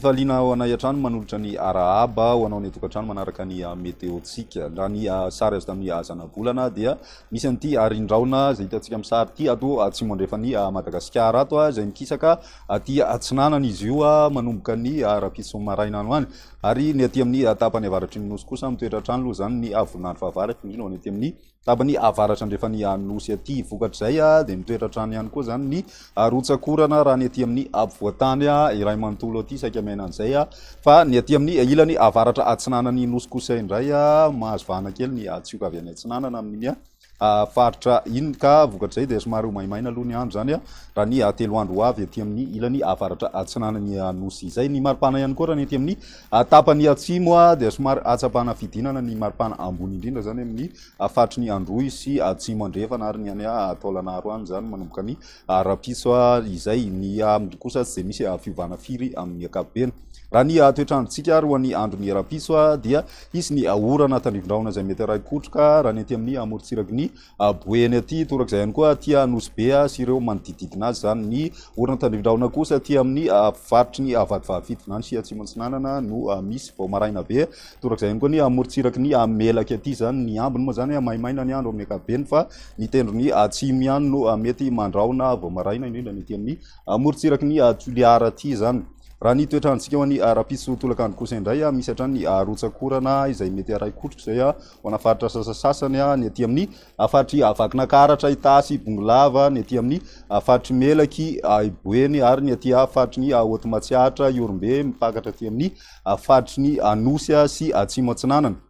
faliana ho anay an-trano manolotra ny arahaba ho anao ny tokantrano manaraka ny météotsika raha ny sary azy tamin'ny azana volana dia misy an'ity arindraona zay hitantsika amin'ny sary ity ato atsimo andrefany Madagasikara ato zay mikisaka aty atsinanana izy io manomboka ny rapiso maraina ano any ary ny aty amin'ny tapany avaratry ny nosy kosa mitoetra trano aloha zany ny avoninany fahavaratra indrindra ny aty amin'ny tapany avaratra andrefany nosy aty vokatrizay dia mitoetra trano ihany koa zany ny rotsakorana raha ny aty amin'ny ampovoatany iray manontolo aty saika maina an'izay fa ny aty amin'ny ilany avaratra atsinanany nosy kosa indray mahazo vahana kely ny tsioka avy any atsinanana amin'ny faritra iny ka vokatrizay dia somary maimaina aloha ny andro zany raha ny telo andro avy aty amin'ny ilany avaratra atsinanany nosy izay ny maripana ihany koa raha ny aty amin'ny tapany atsimo dia somary atsapana fidinana ny maripana ambony indrindra zany amin'ny faritry ny androy sy atsimo andrefana ary ny any taolanaro any zany manomboka ny rapiso izay ny kosa tsy dia misy fiovana firy amin'ny akapobeny raha ny toetrandrontsika ary ho an'ny andro ny rapiso dia izy ny orana tandrivondraona zay mety raikotroka raha ny aty amin'ny amorontsiraky ny boeny aty torak'izay ihany koa tia nosy be sy ireo manodidididina azy zany ny orana tandrivondraona kosa tia amin'ny faritry ny vadivavitona any sy atsimo antsinanana no misy vao maraina be torak'izay ihany koa ny amorontsiraky ny melaka aty zany ny ambiny moa zany maimaina ny andro amin'ny akapobeny fa ny tendro ny atsimo ihany no mety mandraona vao maraina indrindra ny aty amin'ny amorontsiraky ny toliara aty zany raha ny toetrandrontsika ho an'ny rapiso tolakandro kosa indray misy hatrany ny rotsakorana izay mety araikotroka izay ho ana faritra sasasasany ny aty amin'ny faritry vakinankaratra itasy bongolava ny aty amin'ny faritry melaky iboeny ary ny aty faritry ny hotomatsiahatra iorombe mipakatra aty amin'ny faritry ny anosy sy atsimo atsinanana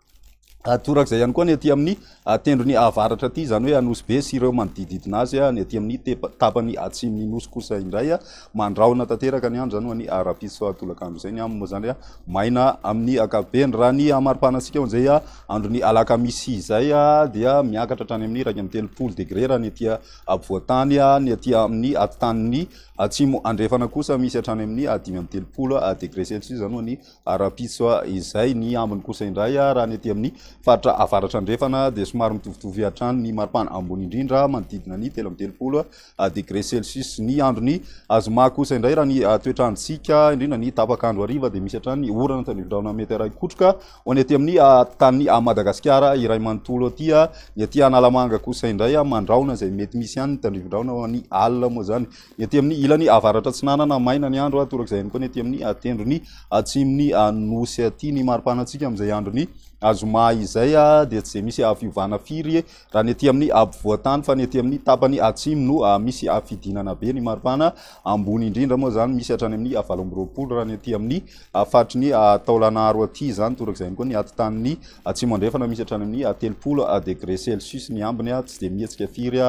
torak'izay ihany koa ny aty amin'ny tendro ny avaratra aty zany hoe anosy be sy ireo manodidididina azy ny aty amin'ny tapany atsimony nosy kosa indray mandraona tanteraka ny andro zany ho an'ny rapiso tolakandro zay ny aminy moa zany maina amin'ny akapobeny raha ny maripana antsika onzay andro ny alakamisy izay dia miakatra hatrany amin'ny raiky amby telopolo degré raha ny aty ampovoatany ny aty amin'ny atanin'ny atsimo andrefana kosa misy hatrany amin'ny dimy amby telopolo degré celsius zany ho an'ny rapiso izay ny ambiny kosa indray raha ny aty amin'ny faritra avaratra andrefana dia somary mitovitovy hatrany ny maripana ambony indrindra manodidina ny telo amby telopolo degré celsius ny andro ny azoma kosa indray raha ny toetrandrontsika indrindra ny tapakandro hariva dia misy hatrany orana tandrivondraona mety raikotroka ho any aty amin'ny tany Madagasikara iray manontolo aty ny aty Analamanga kosa indray mandraona zay mety misy ihany ny tandrivondraona ho an'ny alina moa zany ny aty amin'ny ilany avaratra atsinanana maina ny andro torak'izay ihany koa ny aty amin'ny tendro ny atsimony nosy aty ny maripana antsika amin'izay andro ny azoma izay dia tsy misy fiovana firy raha ny aty amin'ny ampovoatany fa ny aty amin'ny tapany atsimo no misy fidinana be ny maripana ambony indrindra moa zany misy hatrany amin'ny valo amby roapolo raha ny aty amin'ny faritry ny taolanaro aty zany torak'izay ihany koa ny atitan'ny atsimo andrefana misy hatrany amin'ny telopolo degré celsius ny ambiny tsy dia mihetsika firy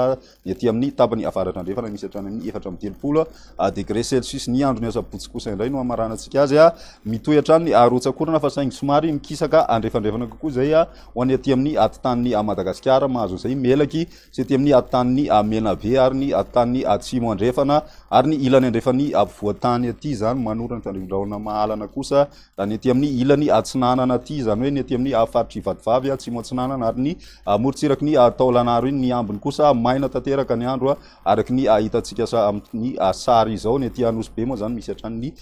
ny aty amin'ny tapany avaratra andrefana misy hatrany amin'ny efatra amby telopolo degré celsius ny andro ny asabotsy kosa indray no amaranantsika azy mitohy hatrany rotsakorana fa saingy somary mikisaka andrefandrefana kokoa zay ho any aty amin'ny atitan'ny Madagasikara mahazo zay melaky sy aty amin'ny atitan'ny menabe ary ny atitan'ny atsimo andrefana ary ny ilany andrefany ampovoatany aty zany manorana tandrivondraona mahalana kosa raha ny aty amin'ny ilany atsinanana aty zany hoe ny aty amin'ny faritry vadivavy atsimo atsinanana ary ny amorontsiraky ny taolanaro iny ny ambiny kosa maina tanteraka ny andro araky ny hitantsika amin'ny sary izao ny aty anosy be moa zany misy hatrany ny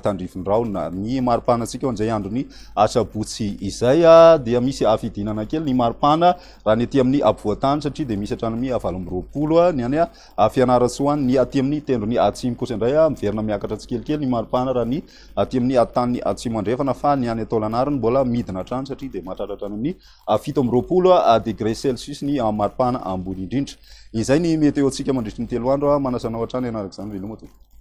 tandrivondraona ny maripana antsika amin'izay andro ny asabotsy izay dia misy fidinana kely ny maripana raha ny aty amin'ny ampovoatany satria dia misy hatrany amin'ny valo amby roapolo ny any Fianarantsoa ny aty amin'ny tendro ny atsimo kosa indray miverina miakatra tsikelikely ny maripana raha ny aty amin'ny tany atsimo andrefana fa ny any ataolanarony mbola midina hatrany satria dia mahatratra hatrany amin'ny fito amby roapolo degré celsius ny maripana ambony indrindra izay ny météo antsika mandritry ny telo andro manasanao hatrany ianaraka izany veloma tompoko